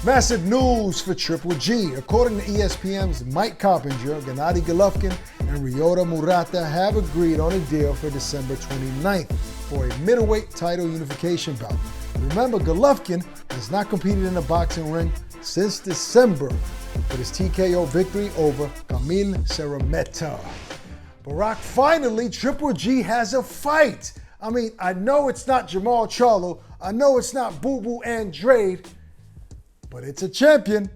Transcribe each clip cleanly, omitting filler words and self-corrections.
Massive news for Triple G. According to ESPN's Mike Coppinger, Gennady Golovkin and Ryota Murata have agreed on a deal for December 29th for a middleweight title unification bout. Remember, Golovkin has not competed in a boxing ring since December with his TKO victory over Kamil Szeremeta. Barack, finally, Triple G has a fight. I mean, I know it's not Jamal Charlo. I know it's not Boo Boo Andrade. But it's a champion.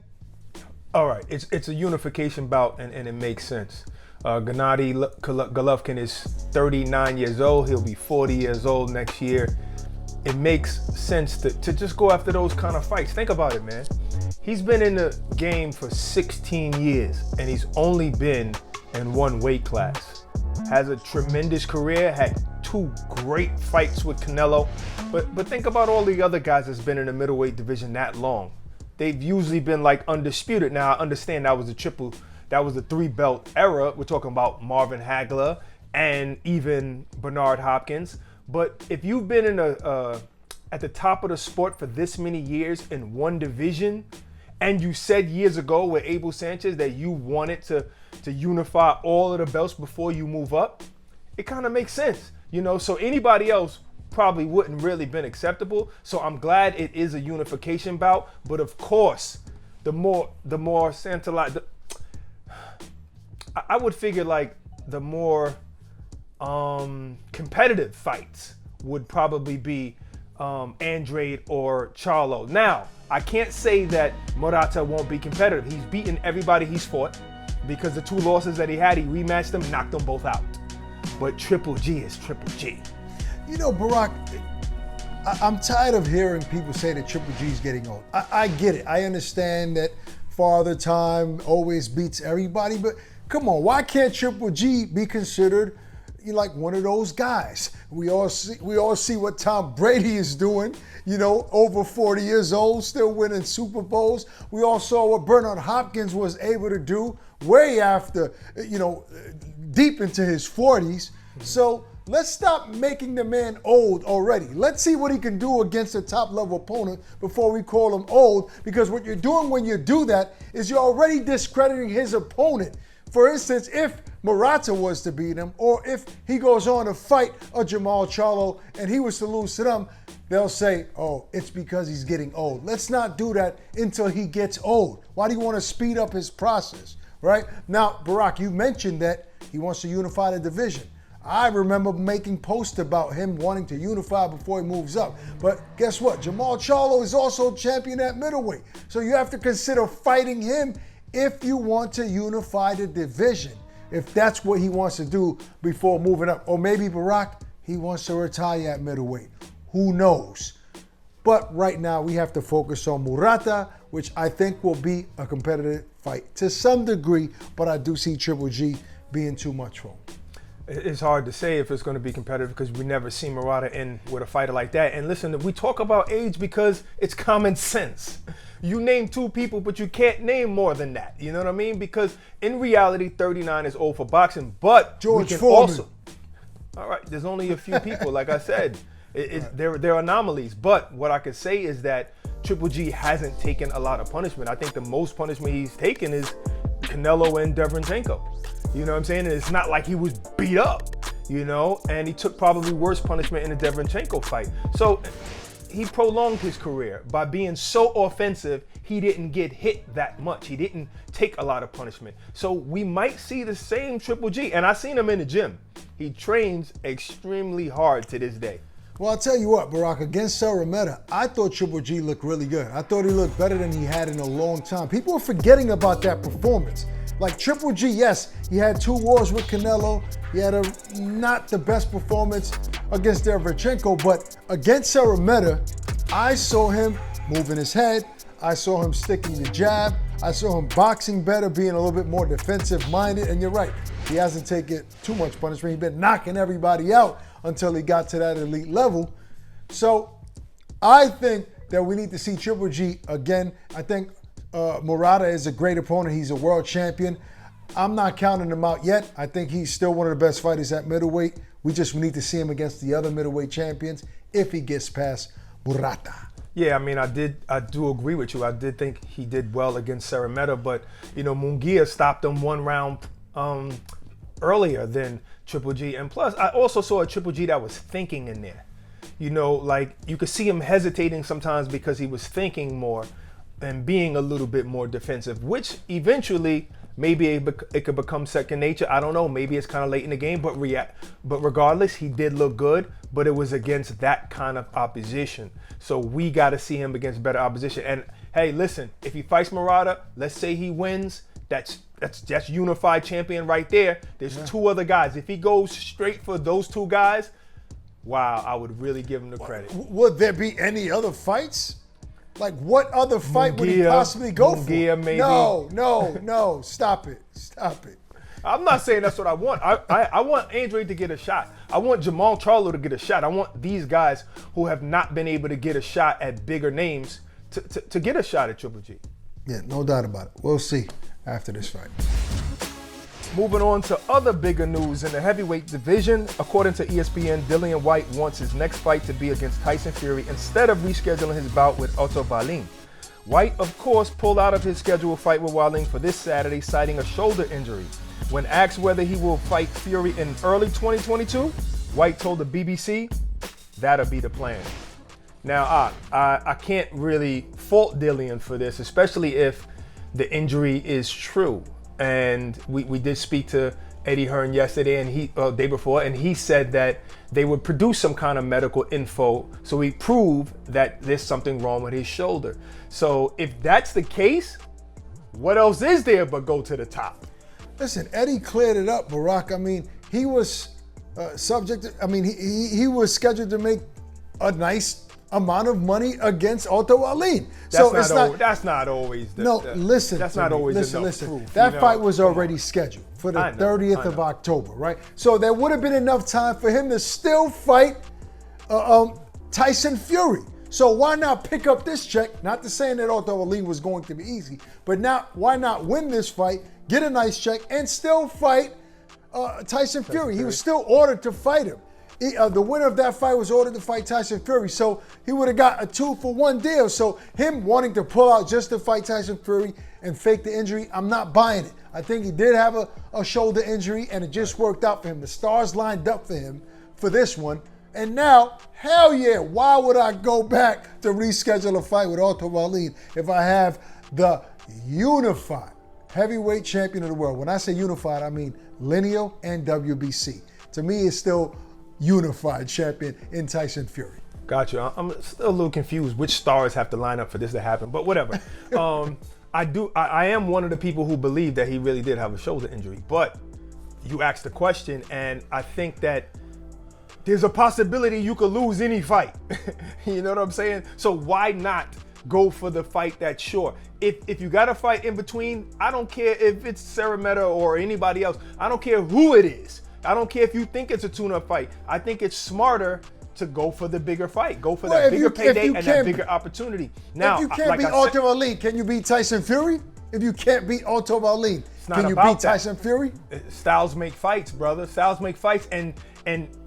All right, it's a unification bout, and it makes sense. Gennady Golovkin is 39 years old. He'll be 40 years old next year. It makes sense to just go after those kind of fights. Think about it, man. He's been in the game for 16 years, and he's only been in one weight class. Has a tremendous career, had 2 great fights with Canelo. But think about all the other guys that's been in the middleweight division that long. They've usually been like undisputed. Now, I understand that was a 3-belt era. We're talking about Marvin Hagler and even Bernard Hopkins. But if you've been in at the top of the sport for this many years in one division, and you said years ago with Abel Sanchez that you wanted to unify all of the belts before you move up, it kind of makes sense, you know? So anybody else probably wouldn't really been acceptable. So I'm glad it is a unification bout. But of course, the more Santolaya, I would figure like the more competitive fights would probably be Andrade or Charlo. Now, I can't say that Murata won't be competitive. He's beaten everybody he's fought because the 2 losses that he had, he rematched them, knocked them both out. But Triple G is Triple G. You know, Barack, I'm tired of hearing people say that Triple G is getting old. I get it. I understand that Father Time always beats everybody, but come on, why can't Triple G be considered like one of those guys? We all see what Tom Brady is doing, you know, over 40 years old, still winning Super Bowls. We all saw what Bernard Hopkins was able to do way after, you know, deep into his 40s. So let's stop making the man old already. Let's see what he can do against a top-level opponent before we call him old, because what you're doing when you do that is you're already discrediting his opponent. For instance, if Murata was to beat him, or if he goes on to fight a Jamal Charlo and he was to lose to them, they'll say, oh, it's because he's getting old. Let's not do that until he gets old. Why do you want to speed up his process, right? Now, Barack, you mentioned that he wants to unify the division. I remember making posts about him wanting to unify before he moves up. But guess what? Jamal Charlo is also champion at middleweight. So you have to consider fighting him if you want to unify the division, if that's what he wants to do before moving up. Or maybe, Barack, he wants to retire at middleweight. Who knows? But right now we have to focus on Murata, which I think will be a competitive fight to some degree, but I do see Triple G being too much for him. It's hard to say if it's going to be competitive because we never see Murata in with a fighter like that. And listen, we talk about age because it's common sense. You name 2 people, but you can't name more than that. You know what I mean? Because in reality, 39 is old for boxing. But George Foreman. All right, there's only a few people. Like I said, there are anomalies. But what I could say is that Triple G hasn't taken a lot of punishment. I think the most punishment he's taken is Canelo and Derevyanchenko. You know what I'm saying? And it's not like he was beat up, you know, and he took probably worse punishment in the Derevyanchenko fight. So he prolonged his career by being so offensive, he didn't get hit that much. He didn't take a lot of punishment. So we might see the same Triple G. And I seen him in the gym. He trains extremely hard to this day. Well, I'll tell you what, Barack, against Szeremeta, I thought Triple G looked really good. I thought he looked better than he had in a long time. People are forgetting about that performance. Like Triple G, yes, he had 2 wars with Canelo. He had not the best performance against Derevyanchenko, but against Szeremeta, I saw him moving his head. I saw him sticking the jab. I saw him boxing better, being a little bit more defensive-minded. And you're right, he hasn't taken too much punishment. He's been knocking everybody out until he got to that elite level. So I think that we need to see Triple G again. I think Murata is a great opponent. He's a world champion. I'm not counting him out yet. I think he's still one of the best fighters at middleweight. We need to see him against the other middleweight champions if he gets past Murata. Yeah, I mean, I do agree with you. I did think he did well against Ceremeta, but Munguia stopped him 1 round earlier than Triple G, and plus, I also saw a Triple G that was thinking in there. Like you could see him hesitating sometimes because he was thinking more and being a little bit more defensive, which eventually maybe it could become second nature. I don't know. Maybe it's kind of late in the game, but regardless, he did look good, but it was against that kind of opposition. So we got to see him against better opposition. And hey, listen, if he fights Murata, let's say he wins, that's unified champion right there. There's 2 other guys. If he goes straight for those 2 guys, wow, I would really give him the credit. Would there be any other fights? Like, what other fight would he possibly go for? Maybe. No. Stop it. I'm not saying that's what I want. I want Andre to get a shot. I want Jamal Charlo to get a shot. I want these guys who have not been able to get a shot at bigger names to get a shot at Triple G. Yeah, no doubt about it. We'll see after this fight. Moving on to other bigger news in the heavyweight division. According to ESPN, Dillian Whyte wants his next fight to be against Tyson Fury instead of rescheduling his bout with Otto Wallin. Whyte, of course, pulled out of his scheduled fight with Wallin for this Saturday, citing a shoulder injury. When asked whether he will fight Fury in early 2022, Whyte told the BBC, that'll be the plan. Now, I can't really fault Dillian for this, especially if the injury is true. And we did speak to Eddie Hearn yesterday and day before, and he said that they would produce some kind of medical info so he proved that there's something wrong with his shoulder. So if that's the case, what else is there but go to the top? Listen, Eddie cleared it up, Barack. I mean, he was he was scheduled to make a nice amount of money against Otto Wallin. That's not always the listen. That's not always listen. enough Listen. proof, that fight was already scheduled for the 30th of October, right? So there would have been enough time for him to still fight Tyson Fury. So why not pick up this check? Not to saying that Otto Wallin was going to be easy, but now why not win this fight, get a nice check, and still fight Tyson Fury? He was still ordered to fight him. The winner of that fight was ordered to fight Tyson Fury, so he would have got a 2-for-1 deal. So him wanting to pull out just to fight Tyson Fury and fake the injury, I'm not buying it. I think he did have a shoulder injury, and it just worked out for him. The stars lined up for him for this one. And now, hell yeah, why would I go back to reschedule a fight with Otto Wallin if I have the unified heavyweight champion of the world? When I say unified, I mean lineal and WBC. To me, it's still unified champion in Tyson Fury. Gotcha. I'm still a little confused which stars have to line up for this to happen, but whatever. I am one of the people who believe that he really did have a shoulder injury, but you asked the question, and I think that there's a possibility you could lose any fight. You know what I'm saying? So why not go for the fight that's sure? If you got a fight in between, I don't care if it's Ceremeta or anybody else. I don't care who it is. I don't care if you think it's a tune-up fight. I think it's smarter to go for the bigger fight. Go for that bigger payday and that bigger opportunity. Now, if you can't beat Otto Wallin, can you beat Tyson Fury? If you can't beat Otto Wallin, can you beat Tyson Fury? Styles make fights, brother. Styles make fights, and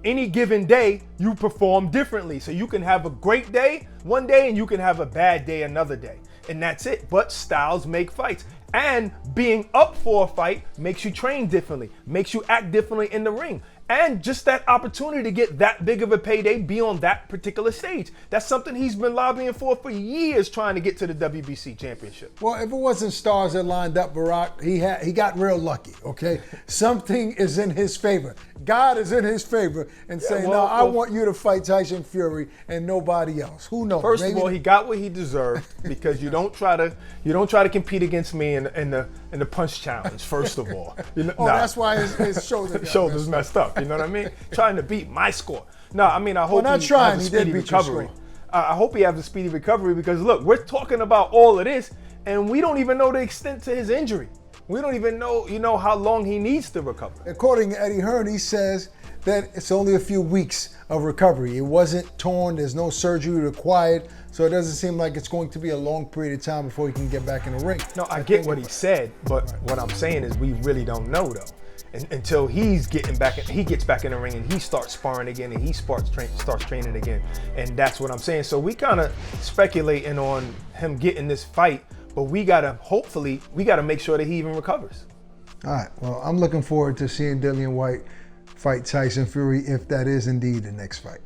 any given day, you perform differently. So you can have a great day one day, and you can have a bad day another day. And that's it. But styles make fights. And being up for a fight makes you train differently, makes you act differently in the ring. And just that opportunity to get that big of a payday, be on that particular stage. That's something he's been lobbying for years, trying to get to the WBC championship. Well, if it wasn't stars that lined up, Barack, he got real lucky, okay? Something is in his favor. God is in his favor and saying, no, I want you to fight Tyson Fury and nobody else. Who knows? First of all, he got what he deserved because you don't try to compete against me in the punch challenge. First of all, that's why his shoulders messed up. You know what I mean? Trying to beat my score. No, I mean I hope he has a speedy recovery. I hope he has a speedy recovery because look, we're talking about all of this and we don't even know the extent to his injury. We don't even know, how long he needs to recover. According to Eddie Hearn, he says then it's only a few weeks of recovery. It wasn't torn. There's no surgery required. So it doesn't seem like it's going to be a long period of time before he can get back in the ring. No, I get what he said, but what I'm saying is we really don't know though. Until he gets back in the ring and he starts sparring again and he starts training again. And that's what I'm saying. So we kind of speculating on him getting this fight, but we gotta make sure that he even recovers. All right, well, I'm looking forward to seeing Dillian Whyte fight Tyson Fury if that is indeed the next fight.